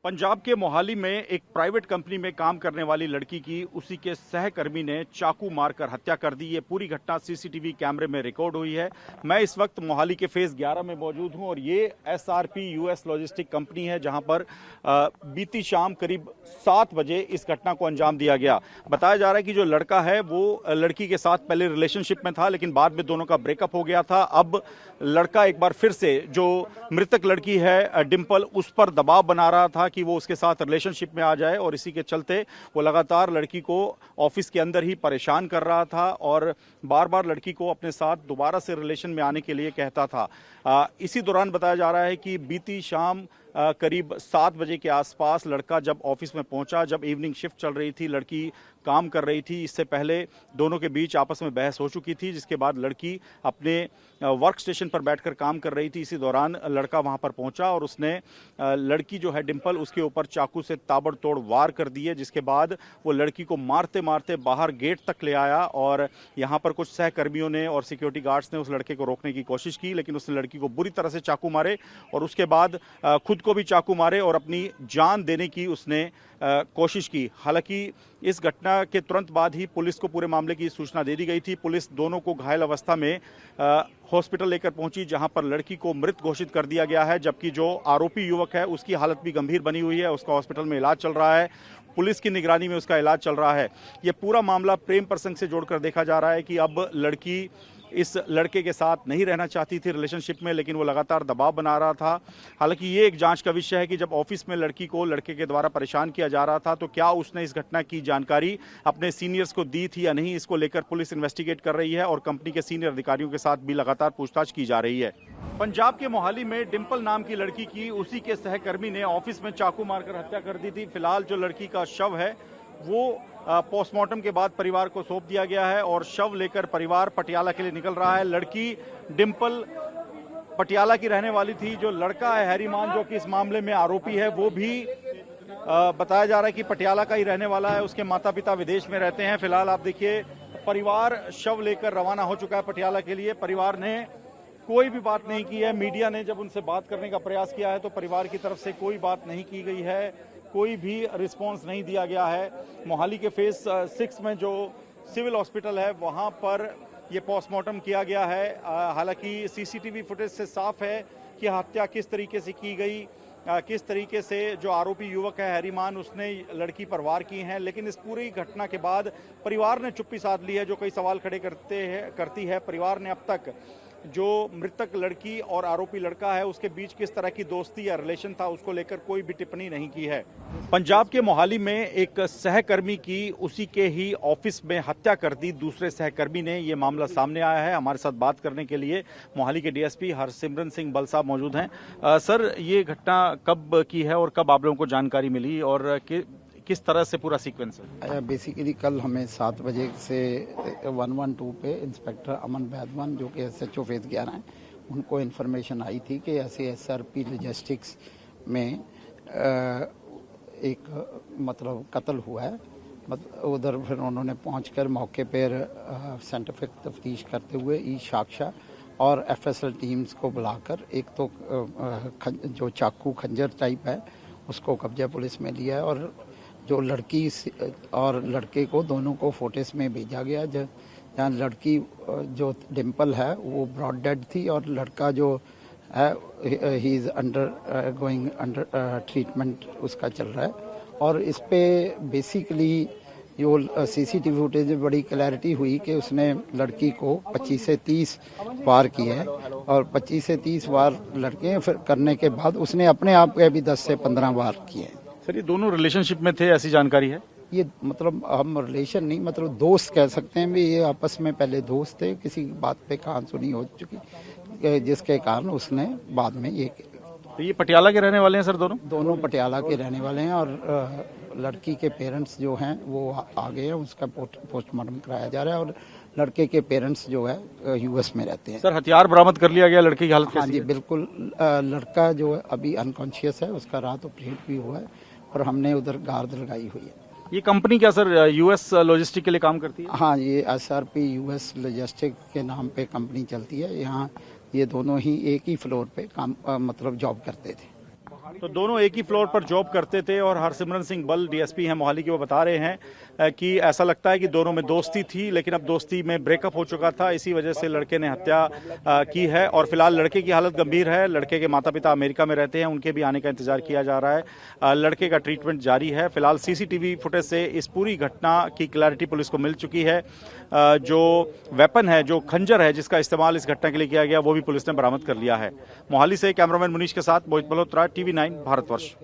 पंजाब के मोहाली में एक प्राइवेट कंपनी में काम करने वाली लड़की की उसी के सहकर्मी ने चाकू मारकर हत्या कर दी। ये पूरी घटना सीसीटीवी कैमरे में रिकॉर्ड हुई है। मैं इस वक्त मोहाली के फेज 11 में मौजूद हूं और ये एसआरपी यूएस लॉजिस्टिक कंपनी है जहां पर बीती शाम करीब 7 बजे इस घटना को अंजाम दिया गया। बताया जा रहा है कि जो लड़का है वो लड़की के साथ पहले रिलेशनशिप में था, लेकिन बाद में दोनों का ब्रेकअप हो गया था। अब लड़का एक बार फिर से जो मृतक लड़की है डिम्पल, उस पर दबाव बना रहा था कि वो उसके साथ रिलेशनशिप में आ जाए और इसी के चलते वो लगातार लड़की को ऑफिस के अंदर ही परेशान कर रहा था और बार बार लड़की को अपने साथ दोबारा से रिलेशन में आने के लिए कहता था। इसी दौरान बताया जा रहा है कि बीती शाम करीब 7 बजे के आसपास लड़का जब ऑफिस में पहुंचा, जब इवनिंग शिफ्ट चल रही थी, लड़की काम कर रही थी, इससे पहले दोनों के बीच आपस में बहस हो चुकी थी, जिसके बाद लड़की अपने वर्क स्टेशन पर बैठकर काम कर रही थी। इसी दौरान लड़का वहां पर पहुंचा और उसने लड़की जो है डिम्पल, उसके ऊपर चाकू से ताबड़तोड़ वार कर दिए, जिसके बाद वो लड़की को मारते मारते बाहर गेट तक ले आया और यहां पर कुछ सहकर्मियों ने और सिक्योरिटी गार्ड्स ने उस लड़के को रोकने की कोशिश की, लेकिन उसने लड़की को बुरी तरह से चाकू मारे और उसके बाद खुद को भी चाकू मारे और अपनी जान देने की उसने कोशिश की। हालांकि इस घटना के तुरंत बाद ही पुलिस को पूरे मामले की सूचना दे दी गई थी। पुलिस दोनों को घायल अवस्था में हॉस्पिटल लेकर पहुंची, जहां पर लड़की को मृत घोषित कर दिया गया है, जबकि जो आरोपी युवक है उसकी हालत भी गंभीर बनी हुई है। उसका हॉस्पिटल में इलाज चल रहा है, पुलिस की निगरानी में उसका इलाज चल रहा है। यह पूरा मामला प्रेम प्रसंग से जोड़कर देखा जा रहा है कि अब लड़की इस लड़के के साथ नहीं रहना चाहती थी रिलेशनशिप में, लेकिन वो लगातार दबाव बना रहा था। हालांकि ये एक जांच का विषय है कि जब ऑफिस में लड़की को लड़के के द्वारा परेशान किया जा रहा था तो क्या उसने इस घटना की जानकारी अपने सीनियर्स को दी थी या नहीं, इसको लेकर पुलिस इन्वेस्टिगेट कर रही है और कंपनी के सीनियर अधिकारियों के साथ भी लगातार पूछताछ की जा रही है। पंजाब के मोहाली में डिम्पल नाम की लड़की की उसी के सहकर्मी ने ऑफिस में चाकू मारकर हत्या कर दी थी। फिलहाल जो लड़की का शव है वो पोस्टमार्टम के बाद परिवार को सौंप दिया गया है और शव लेकर परिवार पटियाला के लिए निकल रहा है। लड़की डिम्पल पटियाला की रहने वाली थी। जो लड़का है हैरीमान, जो कि इस मामले में आरोपी है, वो भी बताया जा रहा है कि पटियाला का ही रहने वाला है। उसके माता पिता विदेश में रहते हैं। फिलहाल आप देखिए परिवार शव लेकर रवाना हो चुका है पटियाला के लिए। परिवार ने कोई भी बात नहीं की है। मीडिया ने जब उनसे बात करने का प्रयास किया है तो परिवार की तरफ से कोई बात नहीं की गई है, कोई भी रिस्पांस नहीं दिया गया है। मोहाली के फेज 6 में जो सिविल हॉस्पिटल है वहां पर ये पोस्टमार्टम किया गया है। हालांकि सीसीटीवी फुटेज से साफ है कि हत्या किस तरीके से की गई, किस तरीके से जो आरोपी युवक है हैरीमान, उसने लड़की पर वार की हैं। लेकिन इस पूरी घटना के बाद परिवार ने चुप्पी साध ली है, जो कई सवाल खड़े करती है। परिवार ने अब तक जो मृतक लड़की और आरोपी लड़का है उसके बीच किस तरह की दोस्ती या रिलेशन था उसको लेकर कोई भी टिप्पणी नहीं की है। पंजाब के मोहाली में एक सहकर्मी की उसी के ही ऑफिस में हत्या कर दी दूसरे सहकर्मी ने, ये मामला सामने आया है। हमारे साथ बात करने के लिए मोहाली के डीएसपी हरसिमरन सिंह बल साहब मौजूद हैं। सर, ये घटना कब की है और कब आप लोगों को जानकारी मिली और किस तरह से पूरा सीक्वेंस है? बेसिकली कल हमें 7 बजे से 112 पे इंस्पेक्टर अमन बैदवान, जो कि एसएचओ फेज 11 हैं, उनको इन्फॉर्मेशन आई थी कि ऐसे एसआरपी लॉजिस्टिक्स में एक मतलब कत्ल हुआ है। उधर फिर उन्होंने पहुंचकर मौके पर साइंटिफिक तफ्तीश करते हुए ई साक्ष्य और एफएसएल टीम्स को बुलाकर एक तो जो चाकू खंजर टाइप है उसको कब्जा पुलिस में लिया है और जो लड़की और लड़के को दोनों को फोर्टिस में भेजा गया, जहाँ लड़की जो डिम्पल है वो ब्रॉड डेड थी और लड़का जो है he is under going under treatment उसका चल रहा है। और इस पे बेसिकली जो सीसीटीवी फुटेज में बड़ी क्लैरिटी हुई कि उसने लड़की को 25 से 30 वार किए हैं और 25 से 30 वार लड़के फिर करने के बाद उसने अपने आप के भी 10 से 15 वार किए हैं। सर, ये दोनों रिलेशनशिप में थे, ऐसी जानकारी है? ये मतलब हम रिलेशन नहीं, मतलब दोस्त कह सकते हैं भी। ये आपस में पहले दोस्त थे, किसी बात पे कहासुनी हो चुकी जिसके कारण उसने बाद में ये। तो ये पटियाला के रहने वाले हैं सर? दोनों पटियाला के रहने वाले हैं और लड़की के पेरेंट्स जो हैं वो आ गए हैं, उसका पोस्टमार्टम कराया जा रहा है और लड़के के पेरेंट्स जो है यूएस में रहते हैं। सर, हथियार बरामद कर लिया गया, लड़के की हालत कैसी है? हाँ जी, बिल्कुल। लड़का जो अभी अनकॉन्शियस है, उसका रात ऑपरेट भी हुआ है और हमने उधर गार्ड लगाई हुई है। ये कंपनी क्या सर यूएस लॉजिस्टिक के लिए काम करती है? हाँ, ये एसआरपी यूएस लॉजिस्टिक के नाम पे कंपनी चलती है। यहाँ ये दोनों ही एक ही फ्लोर पे काम मतलब जॉब करते थे। तो दोनों एक ही फ्लोर पर जॉब करते थे और हरसिमरन सिंह बल डीएसपी हैं मोहाली के, वो बता रहे हैं कि ऐसा लगता है कि दोनों में दोस्ती थी, लेकिन अब दोस्ती में ब्रेकअप हो चुका था, इसी वजह से लड़के ने हत्या की है। और फिलहाल लड़के की हालत गंभीर है। लड़के के माता पिता अमेरिका में रहते हैं, उनके भी आने का इंतजार किया जा रहा है। लड़के का ट्रीटमेंट जारी है। फिलहाल सीसीटीवी फुटेज से इस पूरी घटना की क्लैरिटी पुलिस को मिल चुकी है। जो वेपन है, जो खंजर है जिसका इस्तेमाल इस घटना के लिए किया गया, वो भी पुलिस ने बरामद कर लिया है। मोहाली से कैमरामैन मुनीश के साथ मोहित मल्होत्रा, टीवी 9 भारतवर्ष।